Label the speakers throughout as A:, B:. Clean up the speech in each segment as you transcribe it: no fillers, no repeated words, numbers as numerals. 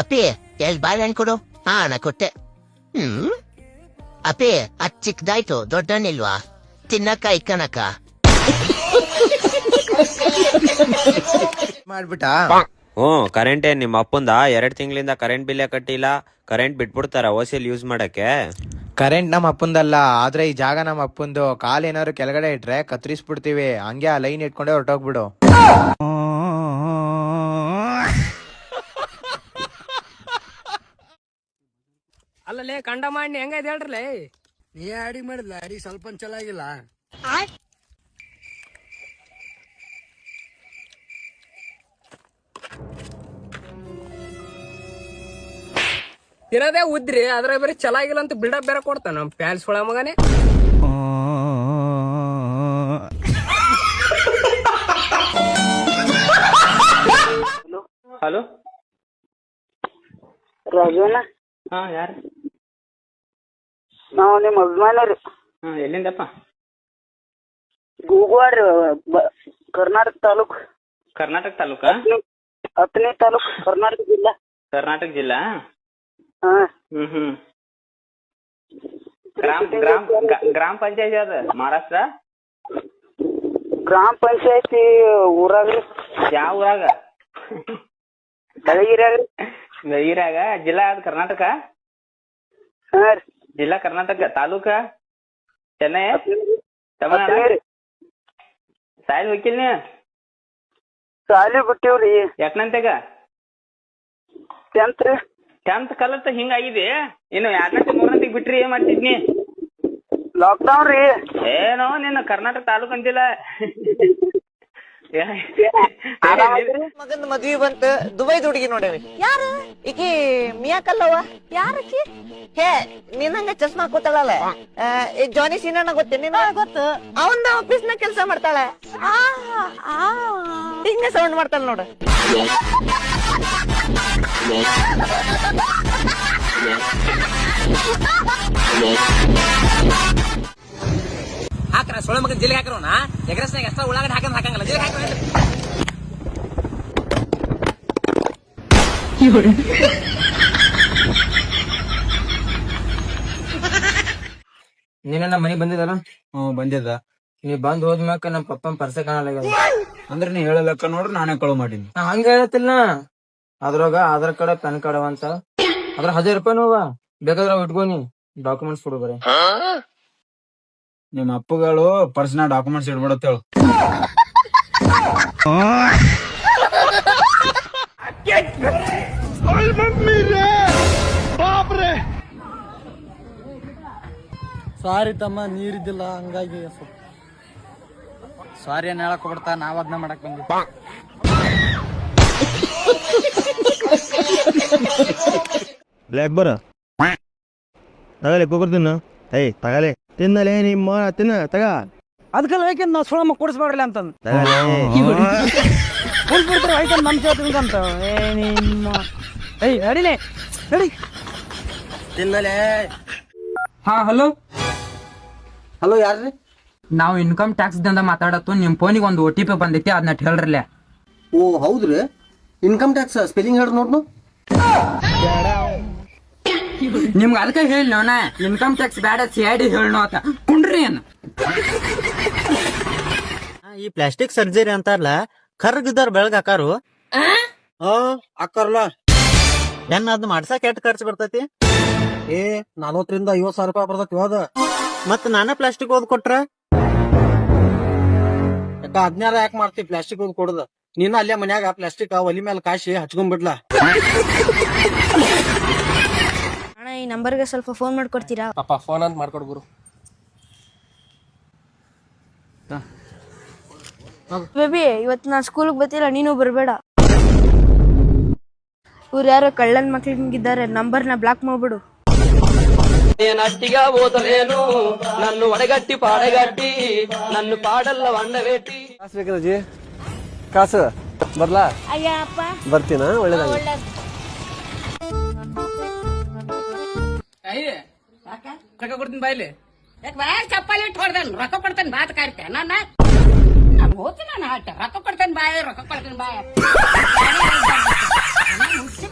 A: ಅಪ್ಪಿ ಎಲ್ ಬಾಳೆಹಣ್ಣು ಕೊಡು. ಹಾ ನಾ ಕೊಟ್ಟೆ. ಅಪ್ಪಿ ಅದ್ ಚಿಕ್ಕದಾಯ್ತು, ದೊಡ್ಡ ಹಣ್ಣಿಲ್ವಾ? ತಿನ್ನಕ್ಕ ಇಕ್ಕನಕ್ಕ
B: ಮಾಡ್ಬಿಟ್ಟ.
C: ಕರೆಂಟ್ ಏನ್ ನಿಮ್ಮ ಅಪ್ಪಂದ 2 ತಿಂಗಳಿಂದ ಕರೆಂಟ್ ಬಿಲ್ಲೇ ಕಟ್ಟಿಲ್ಲ. ಕರೆಂಟ್ ಬಿಟ್ಬಿಡ್ತಾರ ಓಸಿಲ್ ಯೂಸ್ ಮಾಡಕ್ಕೆ.
B: ಕರೆಂಟ್ ನಮ್ಮ ಅಪ್ಪಂದಲ್ಲ, ಆದ್ರೆ ಈ ಜಾಗ ನಮ್ಮ ಅಪ್ಪಂದು. ಕಾಲ್ ಏನಾದ್ರು ಕೆಳಗಡೆ ಇಟ್ರೆ ಕತ್ರಿಸ್ಬಿಡ್ತೀವಿ. ಹಂಗೆ ಆ ಲೈನ್ ಇಟ್ಕೊಂಡೆ ಹೊರಟೋಗ್ಬಿಡು.
D: ಅಲ್ಲಲೇ ಕಂಡ ಮಾಡಿ ಹೆಂಗೈತೆ ಹೇಳ್ರಲೇ. ನೀ ಅಡಿಗೆ ಮಾಡಿದ್ಲ, ಅಡಿಗೆ ಸ್ವಲ್ಪ ಚಲೋ ಆಗಿಲ್ಲ. ಇರೋದೇ ಉದ್ರಿ, ಅದ್ರ ಬೇರೆ ಚಲೋ ಆಗಿಲ್ಲ ಅಂತ ಬಿಲ್ಡಪ್ ಬೇರೆ ಕೊಡ್ತಾನ ಪ್ಯಾಲ್ಸ್ ಒಳ ಮಗನೇ.
E: ಹಲೋ
F: ರಾಜುನ,
E: ಹಾ ಯಾರು?
F: ನಾವು ನಿಮ್ಮ ಅಭಿಮಾನಿ.
E: ಹಾ ಎಲ್ಲಿಂದಪ್ಪ?
F: ಗೂಗವಾಡ್ರಿ, ಕರ್ನಾಟಕ ತಾಲೂಕ್.
E: ಕರ್ನಾಟಕ ತಾಲೂಕ?
F: ಹತ್ತನೇ ತಾಲೂಕ್, ಕರ್ನಾಟಕ ಜಿಲ್ಲಾ.
E: ಕರ್ನಾಟಕ ಜಿಲ್ಲಾ?
F: ಹಾ.
E: ಹ್ಮ್ ಗ್ರಾಮ ಪಂಚಾಯತಿ ಅದ ಮಹಾರಾಷ್ಟ್ರ?
F: ಗ್ರಾಮ ಪಂಚಾಯತಿ ಊರಾಗ್ರಿ.
E: ಯಾವ ಊರಾಗ?
F: ಬೆಳಗಿರ್ಯಾಗ್ರಿ.
E: ಬೆಳಗಿರಾಗ. ಜಿಲ್ಲಾ ಅದ ಕರ್ನಾಟಕ?
F: ಹಾ ರೀ.
E: ಜಿಲ್ಲಾ ಕರ್ನಾಟಕ. ತಾಲೂಕ ಚೆನ್ನೈ ತಮಿಳ್ನಾಡು? ಸಾಯಿಲ್ ವಕೀಲ್ ನೀ?
F: ಸಾಲಿ ಬಿಟ್ಟಿವ್ರಿ.
E: ಯಾಕನಂತೆಗ?
F: 10th ರೀ.
E: 10th ಕಲತ್ ಹಿಂಗಾಗಿದೆ. ಇನ್ನು 2ನೇ 3ನೇ ಬಿಟ್ರಿ ಏನ್ ಮಾಡ್ತಿದ್ನಿ?
F: ಲಾಕ್ಡೌನ್ ರೀ.
E: ಏನೋ ನಿನ್ನ ಕರ್ನಾಟಕ ತಾಲೂಕ್ ಅಂತಿಲ್ಲ.
G: ಮಗಂದ ಮದ್ವಿ ಬಂತ, ದುಬೈದ ಹುಡುಗಿ ನೋಡೇವಿ. ಯಾರು ಈಕಿ? ಮಿಯಾಕಲ್ಲವ. ಯಾರಕಿ? ಹೇ ನಿನ್ನಂಗ ಚಸ್ಮಾ ಹಾಕೋತಾಳಲ್ಲ, ಜಾನಿ ಸೀನಣ್ಣ ಗೊತ್ತೇನಿ? ಗೊತ್ತು. ಅವಂದ ಆಫೀಸ್ ನ ಕೆಲ್ಸ ಮಾಡ್ತಾಳೆ. ಹಿಂಗ ಸೌಂಡ್ ಮಾಡ್ತಾಳ ನೋಡು.
D: ಹಾಕ್ರ ಸೊಳ್ಳೆ ಮಗನ್ ಜಿಲ್ಲೆ ಹಾಕ್ರೋಣ. ಎಗ್ರೆಸ್ನಾಗ ಎಷ್ಟ ಉಳ್ಳಾಗಡ್ಡಿ ಹಾಕಂಗಲ್ಲ, ಜಿಲ್ಲೆ ಹಾಕ್ರ. ನೀನ ನಮ್ಮ ಮನೆಗ್ ಬಂದಿದಲ್ಲ?
H: ಬಂದಿದ್ದ. ನೀ ಬಂದ್ ಹೋದ್ಮ್ಯಾಕ ನಮ್ ಪಪ್ಪನ್ ಪರ್ಸೆ ಕಾಣಲ್ಲ. ಅಂದ್ರೆ ನೀ ಹೇಳಲಕ್ಕ ನೋಡ್ರಿ, ನಾನೇ ಕಳು ಮಾಡೀನಿ.
D: ನಾ ಹಂಗ ಹೇಳತ್ತಿಲ್ಲ.
H: ಅದ್ರಾಗ ಆಧಾರ್ ಕಾರ್ಡ್ ಪ್ಯಾನ್ ಕಾರ್ಡ್ ಅಂತ ಅದ್ರ 1000 ರೂಪಾಯಿ ನೋವ ಬೇಕಾದ್ರ ಇಟ್ಕೊನಿ. ಡಾಕ್ಯುಮೆಂಟ್ಸ್ ಕೊಡು ಬರೀ. ನಿಮ್ ಅಪ್ಪಗಳು ಪರ್ಸನಲ್ ಡಾಕ್ಯುಮೆಂಟ್ಸ್ ಇಡ್ಬಿಡತ್ತ ಹೇಳು.
D: ಸಾರಿ ತಮ್ಮ, ನೀರಿದ್ದಿಲ್ಲ ಹಂಗಾಗಿ. ಸಾರಿ ಏನ್ ಹೇಳಕ್ ಹೋಗ್ಬಿಡ್ತಾ, ನಾವ್ ಅದನ್ನ ಮಾಡಕ್ ಬಂದ್ವಿ.
I: ಅಕ್ಬರ ತಗಲೆ ಕುಕ್ಕರ್ ತಿನ್ನು. ಏಯ್ ತಗಲೆ ತಿನ್ನಲೇ ನಿಮ್ಮ ತಿನ್ನ ತಗ.
D: ಅದಕ್ಕೆಲ್ಲ ಯಾಕೆ ನಾವು ಸುಳ ಮಕ್ಕ ಕೊಡಿಸ್ಬೇಡ್ರಲ್ಲ ಅಂತಂದ್ ಕೊಡಿಸ್ಬಿಡ್ತಾರೆ. ಐತೆ ನಮ್ ಅಂತ ನಿಮ್ಮ ಏಯ್ ನಡಿಲೆ ನಡಿ
G: ತಿನ್ನಲೇ.
D: ಹಾ ಹಲೋ.
G: ಹಲೋ, ಯಾರ್ರಿ?
D: ನಾವು ಇನ್ಕಮ್ ಟ್ಯಾಕ್ಸ್ ದಿಂದ ಮಾತಾಡತ್ತು. ನಿಮ್ ಫೋನಿಗೆ ಒಂದು OTP ಬಂದೈತಿ, ಅದನ್ನ ಹೇಳ್ರಲ್ಲ.
G: ಓ ಹೌದ್ರಿ. ಇನ್ಕಮ್ ಟ್ಯಾಕ್ಸ್ ಸ್ಪೆಲ್ಲಿಂಗ್ ಹೇಳ್ರಿ ನೋಡ್ನು.
D: ನಿಮ್ಗೆ ಅದಕ್ಕೆ ಹೇಳಿ ನೋನ ಇನ್ಕಮ್ ಟ್ಯಾಕ್ಸ್ ಬೇಡ, CID ಹೇಳೋ ಅಂತ. ಕುಂಡ್ರಿ ಏನ್
G: ಈ ಪ್ಲಾಸ್ಟಿಕ್ ಸರ್ಜರಿ ಅಂತಾರಲ್ಲ, ಕರ್ಗಿದ್ದಾರ ಬೆಳಗ್ ಹಾಕಾರು. ಹಾಕಾರಲ್ಲ. ಏನ್ ಅದ್ ಮಾಡ್ಸಕ್ ಎಷ್ಟ್ ಖರ್ಚು ಬರ್ತೈತಿ? 40 ರಿಂದ 50 ಸಾವಿರ ರೂಪಾಯಿ ಬರ್ತೈತಿ. ಹೋದ ಮತ್ ನಾನ ಪ್ಲಾಸ್ಟಿಕ್ ಓದ್ ಕೊಟ್ರ ಯಾಕ 16 ಯಾಕೆ ಮಾಡ್ತಿ? ಪ್ಲಾಸ್ಟಿಕ್ ಓದ್ ಕೊಡುದ. ನೀನು ಅಲ್ಲೇ ಮನ್ಯಾಗ ಪ್ಲಾಸ್ಟಿಕ್ ಒಲಿ ಮೇಲೆ ಕಾಶಿ ಹಚ್ಕೊಂಡ್ಬಿಡ್ಲಾ.
J: ಅಣ್ಣ, ಈ ನಂಬರ್ಗೆ ಸ್ವಲ್ಪ ಫೋನ್ ಮಾಡ್ಕೊಡ್ತೀರಾ?
D: ಪಾಪ ಫೋನ್ ಅಂತ ಮಾಡ್ಕೊಡ್ಗುರು.
J: ಬೇಬಿ, ಇವತ್ತು ನಾನು ಸ್ಕೂಲ್ಗೆ ಬರ್ತಿಲ್ಲ, ನೀನು ಬರಬೇಡ. ಇವ್ರು ಯಾರೋ ಕಳ್ಳನ್ ಮಕ್ಳಿಗಿದ್ದಾರೆ, ನಂಬರ್ನ ಬ್ಲಾಕ್ ಮಾಡ್ಬಿಡು.
D: ಏನಷ್ಟಿಗ ಓದಲೇನು ನನ್ನ ಒಡಗಟ್ಟಿ ಪಾಡಗಟ್ಟಿ ನನ್ನ ಪಾಡಲ್ಲ ವಂಡವೇಟಿ.
G: ಕಾಸು ಬೇಕಲ್ಲ ಕಾಸು ಬರ್ಲಾ?
J: ಅಯ್ಯಪ್ಪ
G: ಬರ್ತೀನ. ಒಳ್ಳೇದಾಗ
D: ರೊಕ್ಕ ಕೊಡ್ತೀನಿ ಬಾಯ್ಲಿ.
F: ಚಪ್ಪಲಿ ಇಟ್ಟು ಹೊಡೆದನ್ ರೊಕ್ಕ ಕೊಡ್ತೇನೆ ಬಾತ್ ಕಾಡ್ತೆ ನನ್ನ ಹೋಗ್ತೀನಿ. ನಾನು ರೊಕ್ಕ ಕೊಡ್ತೇನೆ ಬಾಯ್, ರೊಕ್ಕ ಕೊಡ್ತೇನೆ ಬಾಯ್.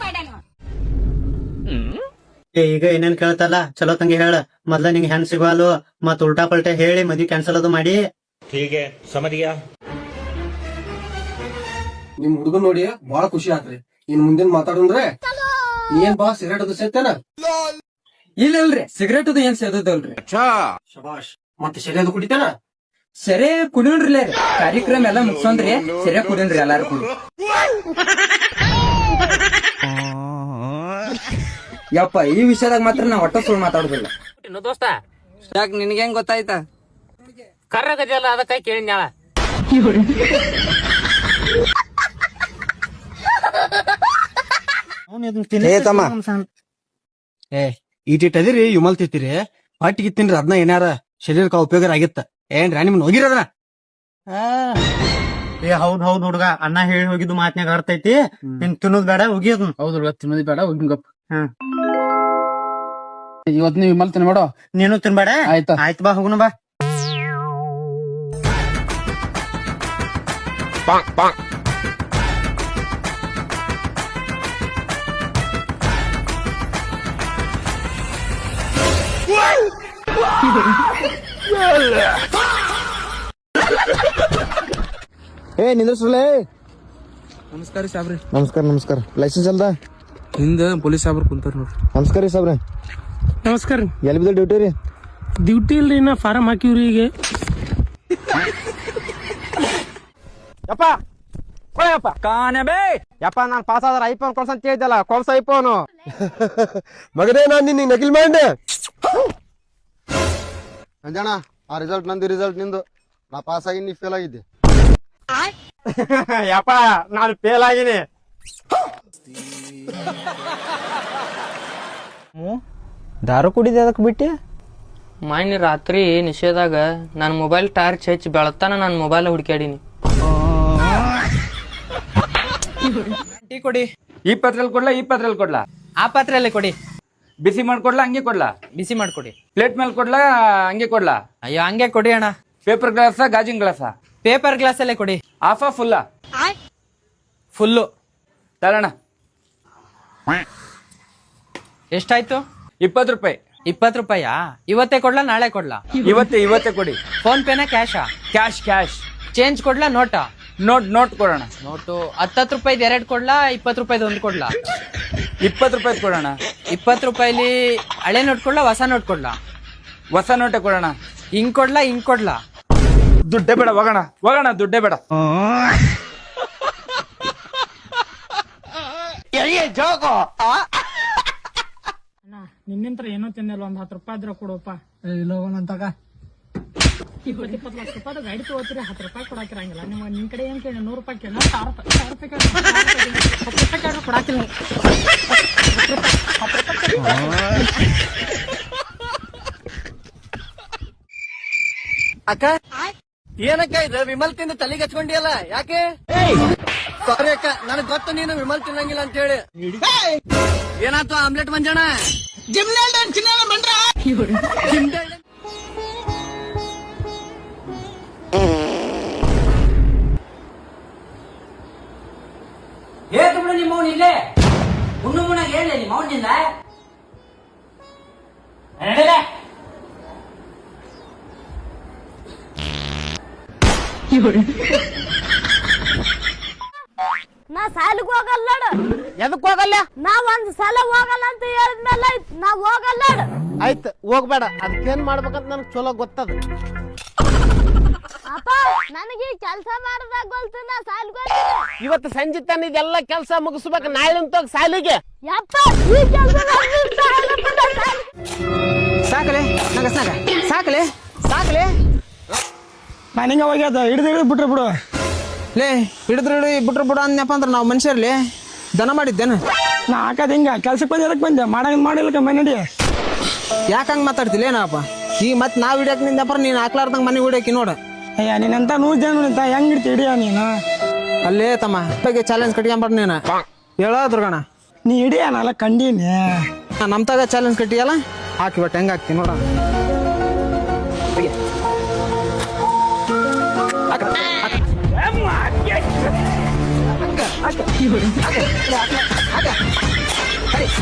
K: ಈಗ ಏನೇನ್ ಕೇಳ್ತಲ್ಲ ಚಲೋ ತಂಗಿ ಹೇಳ ಮೊದ್ಲ ನಿಂಗೆ ಹೆಣ್ ಸಿಗವಾಲು ಮತ್ ಉಲ್ಟಾ ಪಲ್ಟೆ ಹೇಳಿ ಮದ್ವಿ ಕ್ಯಾನ್ಸಲ್ ಅದು ಮಾಡಿ.
H: ನಿಮ್ ಹುಡುಗ ನೋಡಿ ಬಾಳ ಖುಷಿ ಆತ್ರಿ. ಇನ್ ಮುಂದಿನ ಮಾತಾಡೋಣ್ರೆ ಏನ್ ಬಾ ಸಿಗರೇಟ್ ಅದು ಸೇತೇನ? ಇಲ್ರಿ ಸಿಗರೇಟ್ ಅದು ಏನ್ ಸೇದಲ್ರಿ. ಶಬಾಷ್. ಮತ್ತೆ ಸೆರೆ ಅದು ಕುಡಿತೇನ? ಸೆರೆ ಕುಡಿಯೋಣ್ರಿ ಕಾರ್ಯಕ್ರಮ ಎಲ್ಲ ಮುಗ್ಸೋನ್ರಿ ಸೆರೆ ಕುಡಿಯೋಣ್ರಿ ಎಲ್ಲಾರು ಕುಡಿ. ಯಪ್ಪ ಈ ವಿಷಯದಾಗ ಮಾತ್ರ ನಾ ಒಟ್ಟ ಸುಳ್ಳು ಮಾತಾಡುದಿಲ್ಲ.
D: ದೋಸ್ತ
H: ಯಾಕೆ ನಿನ್ಗೆ ಹೆಂಗ್ ಗೊತ್ತಾಯ್ತಾ?
D: ಕರ್ರಗದಿಯಲ್ಲ ಅದಕ್ಕ ಕೇಳಿನ್ಯಾಳ.
H: ಈಟಿಟ್ಟದಿರಿ ಯುಮಲ್ ತಿತ್ತೀರಿ ಹೊಟ್ಟಿಗೆ ತಿನ್ರಿ ಅದನ್ನ ಏನಾರ ಶರೀರಕ್ಕೆ ಉಪಯೋಗ ಆಗಿತ್ತ ಏನ್ರಿ ನಿಮ್ನ ಹೋಗಿರೋದನ?
K: ಹೌದ್ ಹೌದ್ ಹುಡುಗ ಅಣ್ಣ ಹೇಳಿ ಹೋಗಿದ್ದು ಮಾತ್ನಾಗ ಅರ್ಥ ಐತಿ. ನಿನ್ ತಿನ್ನೋದ್ ಬೇಡ ಹೋಗಿ ಅದನ್ನ.
H: ಹೌದು ಹುಡುಗ ತಿನ್ನೋದು ಬೇಡ ಹೋಗಿ ಗಪ್. ಇವತ್ ನೀವ್ ವಿಮಲ್ ತಿನ್ಬೇಡ,
K: ನೀನು ತಿನ್ಬೇಡ.
H: ಆಯ್ತಾ?
K: ಆಯ್ತು ಬಾ ಹೋಗುಣ ಬಾ.
I: ನಿಂದ್ರಸಲೇ.
H: ನಮಸ್ಕಾರ ಸಾಬ್ರಿ.
I: ನಮಸ್ಕಾರ ನಮಸ್ಕಾರ. ಲೈಸೆನ್ಸ್ ಅಲ್ದ
H: ಹಿಂದ ಪೊಲೀಸ್ ಸಾಬ್ರು ಕುಂತಾರ ನೋಡ್ರಿ.
I: ನಮಸ್ಕಾರ ರೀ ಸಾಬ್ರೆ.
D: ನಮಸ್ಕಾರ.
I: ಎಲ್ಲಿ ಬಿದ್ದ ಡ್ಯೂಟಿ ರೀ?
D: ಡ್ಯೂಟಿ ಇಲ್ರಿ ನಾ ಫಾರಂ ಹಾಕಿವ್ರಿ ಈಗ.
B: ಯಪ್ಪ ಕೊಳಪ್ಪ ಕಾನೆ ಬೇ. ಯಪ್ಪ ನಾನ್ ಪಾಸ್ ಆದ್ರ ಐಫೋನ್ ಕೊಡ್ಸಂತ ಹೇಳಿದ್ದಲ್ಲ, ಕೊಡ್ಸ ಐಫೋನು.
I: ಮಗನೇ ನಾನ್ ನಿನ್ನ ನಕಲ್ ಮಾಡಿ ಅಂಜಣ್ಣ. ಆ ರಿಸಲ್ಟ್ ನಂದು ರಿಸಲ್ಟ್ ನಿಂದು. ನಾ ಪಾಸ್ ಆಗಿ ನೀ ಫೇಲ್ ಆಗಿದ್ದೆ.
B: ಯಪ್ಪ ನಾನು ಫೇಲ್ ಆಗಿನಿ.
H: ದಾರು ಕುಡಿದ ಅದಕ್ಕೆ ಬಿಟ್ಟಿ?
L: ಮಾನ್ಯ ರಾತ್ರಿ ನಿಷೇಧಾಗ ನನ್ನ ಮೊಬೈಲ್ ಟಾರ್ಚ್ ಹಚ್ಚಿ ಬೆಳತಾನ ನನ್ನ ಮೊಬೈಲ್ ಹುಡ್ಕ್ಯಾಡೀನಿ.
H: ಟೀ ಕೊಡಿ. ಈ ಪಾತ್ರೆಲ್ ಕೊಡ್ಲಾ ಈ ಪಾತ್ರೆಲ್ ಕೊಡ್ಲಾ?
L: ಆ ಪಾತ್ರೆಯಲ್ಲೇ ಕೊಡಿ.
H: ಬಿಸಿ ಮಾಡ್ಕೊಡ್ಲಾ ಹಂಗೆ ಕೊಡ್ಲಾ?
L: ಬಿಸಿ ಮಾಡ್ಕೊಡಿ.
H: ಪ್ಲೇಟ್ ಮೇಲೆ ಕೊಡ್ಲಾ ಹಂಗೆ ಕೊಡ್ಲಾ?
L: ಅಯ್ಯೋ ಹಂಗೆ ಕೊಡಿ ಅಣ್ಣ.
H: ಪೇಪರ್ ಗ್ಲಾಸ ಗಾಜಿನ ಗ್ಲಾಸ?
L: ಪೇಪರ್ ಗ್ಲಾಸ್ ಅಲ್ಲೇ ಕೊಡಿ.
H: ಆಫಾ ಫುಲ್ಲಾ?
L: ಫುಲ್ಲು.
H: ತಗೋಣ.
L: ಎಷ್ಟಾಯ್ತು?
H: 20 ರೂಪಾಯಿ.
L: 20 ರೂಪಾಯಾ? ಇವತ್ತೇ ಕೊಡ್ಲಾ ನಾಳೆ ಕೊಡ್ಲಾ?
H: ಇವತ್ತೇ ಕೊಡಿ.
L: ಫೋನ್ ಪೇನಾ ಕ್ಯಾಶಾ?
H: ಕ್ಯಾಶ್.
L: ಚೇಂಜ್ ಕೊಡ್ಲಾ ನೋಟಾ?
H: ನೋಟ್ ಕೊಡೋಣ.
L: ನೋಟು 10 ರೂಪಾಯಿದ್ 2 ಕೊಡ್ಲಾ 20 ರೂಪಾಯಿದ್ 1 ಕೊಡ್ಲಾ?
H: 20 ರೂಪಾಯಿ ಕೊಡೋಣ.
L: 20 ರೂಪಾಯಿಲಿ ಹಳೆ ನೋಟ್ ಕೊಡ್ಲಾ ಹೊಸ ನೋಟ್ ಕೊಡ್ಲಾ?
H: ಹೊಸ ನೋಟೆ ಕೊಡೋಣ.
L: ಹಿಂಗ್ ಕೊಡ್ಲಾ?
H: ದುಡ್ಡೇ ಬೇಡ, ಹೋಗೋಣ ದುಡ್ಡೇ ಬೇಡ.
D: ನಿನ್ನಿಂತ್ರ ಏನೋ ತಿನ್ನಲ್ಲ, ಒಂದ್ 10 ರೂಪಾಯಿ ಇದ್ರ ಕೊಡಪ್ಪ.
H: ಇಲ್ಲ ಹೋಗೋಣಂತಾಗ.
D: 20 ಲಕ್ಷ ರೂಪಾಯಿ ಗಾಡಿ ತಗೋತೀರಿ, 10 ರೂಪಾಯಿ ಕೊಡಾಕಿರಂಗಿಲ್ಲ. ನಿಮ್ ಕಡೆ ಏನ್ ಕೇಳಿ 100 ರೂಪಾಯಿ ಕೇಳಿ 1000 ರೂಪಾಯಿ ಕೇಳಿ 10 ರೂಪಾಯಿ ಕೇಳಿ ಕೊಡಾಕಿಲ್ಲ.
H: ಅಕ್ಕ ಏನಕ್ಕ ಇದು ವಿಮಲ್ ತಿಂದು ತಲೆಗೆ ಹಚ್ಕೊಂಡಿಯಲ್ಲ ಯಾಕೆ? ಸಾರಿ ಅಕ್ಕ, ನನಗ್ ಗೊತ್ತು ನೀನು ವಿಮಲ್ ತಿನ್ನಂಗಿಲ್ಲ ಅಂತ ಹೇಳಿ. ಏನಾಯ್ತು ಆಮ್ಲೆಟ್ ಮಂಜಣ್ಣ?
F: ಹೇಳ್ತು ಬಿಡು ನಿಮ್ಮ ಅವ್ನು ಇಲ್ಲೇ ಹುಣ್ಣು ಮುನ್ನಾಗ ಹೇಳಿ ನಿಮ್ಮ ಅವನಿಂದ
J: ನಾ ಸಾಲಿಗೆ ಹೋಗಲ್ಲ.
B: ಎದಕ್ ಹೋಗಲ್ಲ?
J: ನಾ ಒಂದ್ ಸಲ ಹೋಗಲ್ಲ ಅಂತ ಹೇಳಿದ್ಮೇಲೆ ನಾ ಹೋಗಲ್ಲ.
B: ಆಯ್ತು ಹೋಗ್ಬೇಡ. ಅದಕ್ಕೇನ್ ಮಾಡ್ಬೇಕಂತ ನನಗ್ ಚಲೋ ಗೊತ್ತದ.
J: ಅಪ್ಪ ನನಗೆ ಕೆಲಸ ಮಾಡದಾಗ ಗೊತ್ತು, ನಾ ಸಾಲಿಗೆ ಹೋಗ್ತೀನಿ.
B: ಇವತ್ತು ಸಂಜೆ ತನ ಇದೆಲ್ಲ ಕೆಲಸ ಮುಗಿಸ್ಬೇಕು, ನಾಳೆ ಹೋಗಿ ಸಾಲಿಗೆ.
J: ಯಪ್ಪ ಈ ಕೆಲಸ
B: ಸಾಕಲೆ ನಂಗ ಸಾಕಲೆ
H: ಮನೆಗೆ ಹೋಗ್ಯದ ಹಿಡಿದು ಬಿಟ್ರು
B: ಲೇ ಹಿಡಿದ್ರು ಬಿಟ್ರು ಅಂದ್ನಪ್ಪ ಅಂದ್ರೆ ನಾವು ಮನುಷ್ಯರ್ಲಿ ದನ ಮಾಡಿದ್ದೇನ?
H: ನಾ ಹಾಕದ್ ಹಿಂಗ ಕೆಲ್ಸಕ್ಕೆ ಬಂದ ಎದಕ್ ಬಂದೆ ಮಾಡಿಲ್ಲ ಮನೆ ನಡಿ.
B: ಯಾಕಂಗ್ ಮಾತಾಡ್ತಿಲ್ಲ ಏನಪ್ಪ? ಈಗ ಮತ್ ನಾವ್ ಹಿಡಿಯಕ್ ನಿಂದಪ್ಪ ನೀನ್ ಹಾಕ್ಲಾರ್ದಂಗ ಮನೆ ಹಿಡಿಯಕಿ ನೋಡ.
H: ಅಯ್ಯ ನೀನಂತ 100 ಜನ ನಿಂತ ಹೆಂಗ್ ಹಿಡಿತಿ ಹಿಡಿಯ ನೀನು?
B: ಅಲ್ಲೇ ತಮ್ಮ ಬಗ್ಗೆ ಚಾಲೆಂಜ್ ಕಟ್ಕೊಂಬಾರ ನೀನ ಹೇಳೋದ್ರಗಣ.
H: ನೀ ಹಿಡಿಯ ನಾಲ ಕಂಡೀನಿ.
B: ನಮ್ ತಾಗ ಚಾಲೆಂಜ್ ಕಟ್ಟಿಯಲ್ಲ, ಹಾಕಿ ಬಟ್ ಹೆಂಗ ಹಾಕ್ತಿ ನೋಡ.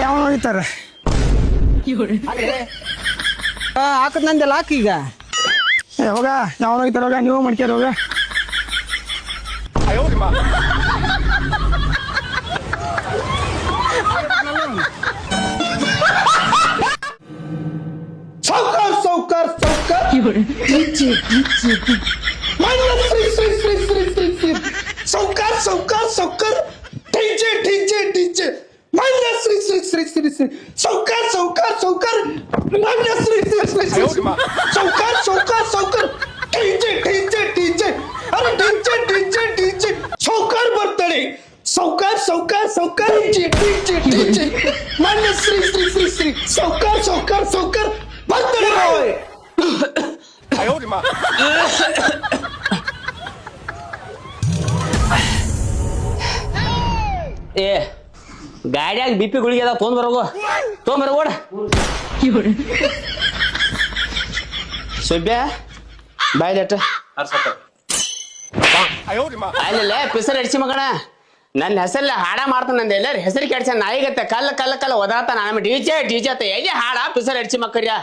H: ಯಾವ ಹೋಗಿತಾರ ಹಾಕದ್ ನಂದೆಲ್ಲ ಹಾಕಿ ಈಗ ಹೋಗ ಯಾವ ಹೋಗಿತಾರ ಹೋಗ ನೀವು ಮಾಡ್ಕ್ಯಾರ ಹೋಗ ಸೌಕರ್ ಸೌಕರ್ ಸೌಕರ್ ಸೌಕರ್ ಸೌಕರ್ ಸೌಕರ್ ಡಿಜೆ ಡಿಜೆ ಡಿಜೆ ಶ್ರೀ ಶ್ರೀ ಶ್ರೀ ಶ್ರೀ ಶ್ರೀ ಸೌಕರ್ ಸೌಕರ್ ಸೌಕರ್ ಶ್ರೀ ಶ್ರೀ ಶ್ರೀ ಶ್ರೀ ಸೌಕರ್ ಸೌಕರ್ ಸೌಕರ್ ಡಿಜೆ ಡಿಜೆ ಡಿಜೆ ಅರೆ ಡಿಜೆ ಡಿಜೆ ಡಿಜೆ ಸೌಕರ್ ಬರ್ತಾಳೆ ಸೌಕರ್ ಸೌಕರ್ ಸೌಕರ್ ಡಿಜೆ ಡಿಜೆ ಡಿಜೆ ಶ್ರೀ ಶ್ರೀ ಶ್ರೀ ಶ್ರೀ ಸೌಕರ್ ಸೌಕರ್ ಸೌಕರ್ ಬರ್ತಾಳೆ
E: ಏ ಗಾಡಿಯಾಗ ಬಿಪಿ ಗುಳಿಗೆ ಅದಾವ ತೊಗೊಂಬರೋಗು ಓಡ ಸುಬ್ಯ ಬಾಯ್ಲೆಟ ಅಲ್ಲ ಪಿಸರ್ ಅಡಿಸಿ ಮಗಣ ನನ್ನ ಹೆಸರಲ್ಲಿ ಹಾಡ ಮಾಡ್ತಾನ ನಂದು ಎಲ್ಲಾರು ಹೆಸರು ಕೆಡ್ಸ ನಾಯಿಗತ್ತೆ ಕಲ್ಲ ಕಲ್ಲ ಕಲ್ಲ ಒದಾತ ನಾನು ಡಿಜೆ ಡಿಜೆ ಅಂತ ಎಲ್ಲಿ ಹಾಡ ಪಿಸರ್ ಅಡಿಸಿ ಮಕ್ಕರ್ಯ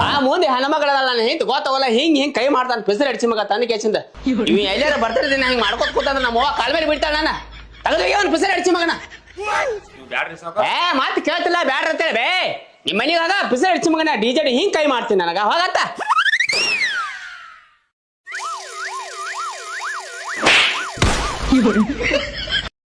E: ಆ ಮುಂದೆ ಹೆಣ್ಮಗಳಲ್ಲ ನಾನು ಹಿಂದ್ ಗೊತ್ತಾಗಲ್ಲ ಹಿಂಗ್ ಕೈ ಮಾಡ್ತಾನ ಪಿಸರ್ ಅಡಿಸಿ ಮಗ ತಂದ ಕೇಸಿಂದ ಇವ್ ಎಲ್ಲಾರ ಬರ್ತಿರ್ತೀನಿ ಹಿಂಗ್ ಮಾಡ್ಕೊತ ಕೂತಂದ್ರ ನಮ್ಮ ಅವ್ವ ಕಾಲ್ ಮೇಲೆ ಬಿಡ್ತಾಳ ನಾನು ತಗದ ಅವ್ನು ಪಿಸರ್ ಅಡಿಸಿ ಮಗನ ಏ ಮಾತು ಕೇಳ್ತಿಲ್ಲ ಬ್ಯಾಡ್ರಿ ಅಂತೇಳಿ ಬೇ ನಿಮ್ಮ ಮನೆಗೆ ಅದ ಪಿಸರ್ ಅಡಿಸಿ ಮಗನ ಡಿಜೆ ಹಿಂಗ್ ಕೈ ಮಾಡ್ತೀನಿ ನನಗ ಹೋಗತ್ತ